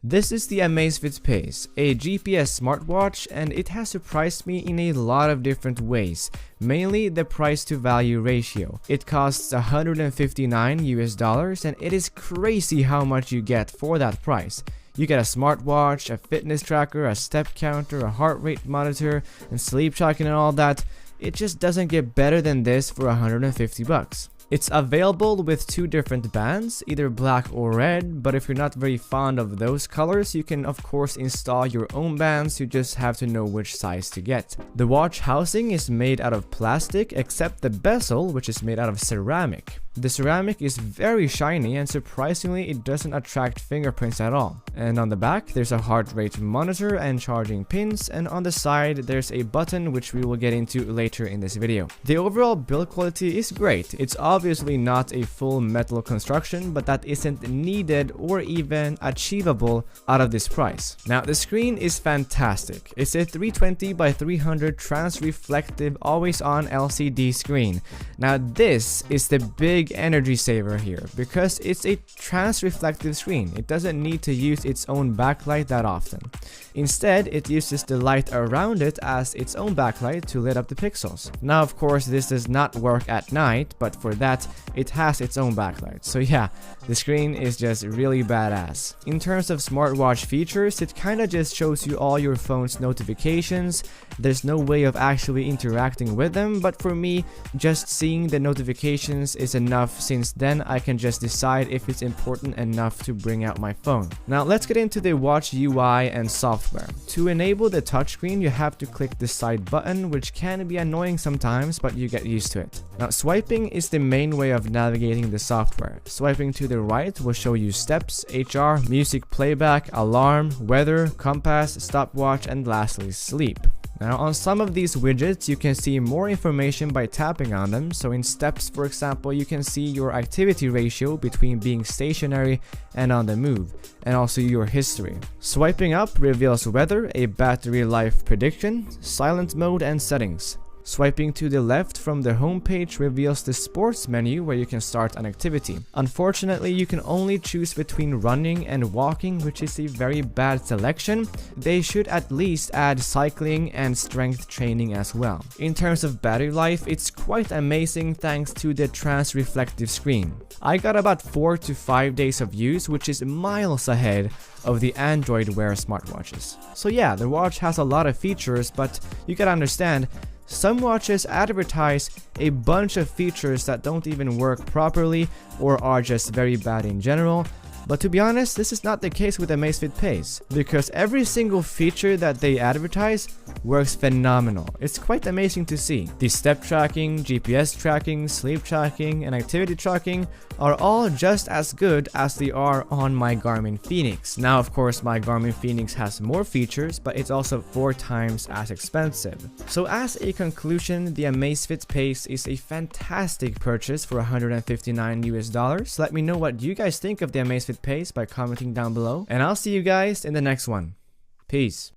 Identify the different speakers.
Speaker 1: This is the Amazfit Pace, a GPS smartwatch, and it has surprised me in a lot of different ways, mainly the price to value ratio. It costs $159 and it is crazy how much you get for that price. You get a smartwatch, a fitness tracker, a step counter, a heart rate monitor, and sleep tracking and all that. It just doesn't get better than this for $150. It's available with two different bands, either black or red, but if you're not very fond of those colors, you can of course install your own bands. You just have to know which size to get. The watch housing is made out of plastic except the bezel, which is made out of ceramic. The ceramic is very shiny and surprisingly it doesn't attract fingerprints at all. And on the back there's a heart rate monitor and charging pins, and on the side there's a button which we will get into later in this video. The overall build quality is great. It's obviously not a full metal construction, but that isn't needed or even achievable out of this price. Now the screen is fantastic. It's a 320 by 300 trans-reflective always-on LCD screen. Now this is the big energy saver here because it's a trans-reflective screen. It doesn't need to use its own backlight that often. Instead, it uses the light around it as its own backlight to lit up the pixels. Now of course this does not work at night, but for that it has its own backlight. So yeah, the screen is just really badass. In terms of smartwatch features, it kinda just shows you all your phone's notifications. There's no way of actually interacting with them, but for me, just seeing the notifications is enough, since then I can just decide if it's important enough to bring out my phone. Now let's get into the watch UI and software. To enable the touchscreen, you have to click the side button, which can be annoying sometimes, but you get used to it. Now swiping is the main way of navigating the software. Swiping to the right will show you steps, HR, music playback, alarm, weather, compass, stopwatch, and lastly sleep. Now on some of these widgets you can see more information by tapping on them. So in steps, for example, you can see your activity ratio between being stationary and on the move, and also your history. Swiping up reveals weather, a battery life prediction, silent mode, and settings. Swiping to the left from the home page reveals the sports menu where you can start an activity. Unfortunately, you can only choose between running and walking, which is a very bad selection. They should at least add cycling and strength training as well. In terms of battery life, it's quite amazing thanks to the trans-reflective screen. I got about 4 to 5 days of use, which is miles ahead of the Android Wear smartwatches. So yeah, the watch has a lot of features, but you gotta understand, some watches advertise a bunch of features that don't even work properly or are just very bad in general. But to be honest, this is not the case with the Amazfit Pace, because every single feature that they advertise works phenomenal. It's quite amazing to see. The step tracking, GPS tracking, sleep tracking, and activity tracking are all just as good as they are on my Garmin Fenix. Now of course my Garmin Fenix has more features, but it's also 4 times as expensive. So as a conclusion, the Amazfit Pace is a fantastic purchase for $159. Let me know what you guys think of the Amazfit Pace by commenting down below, and I'll see you guys in the next one. Peace.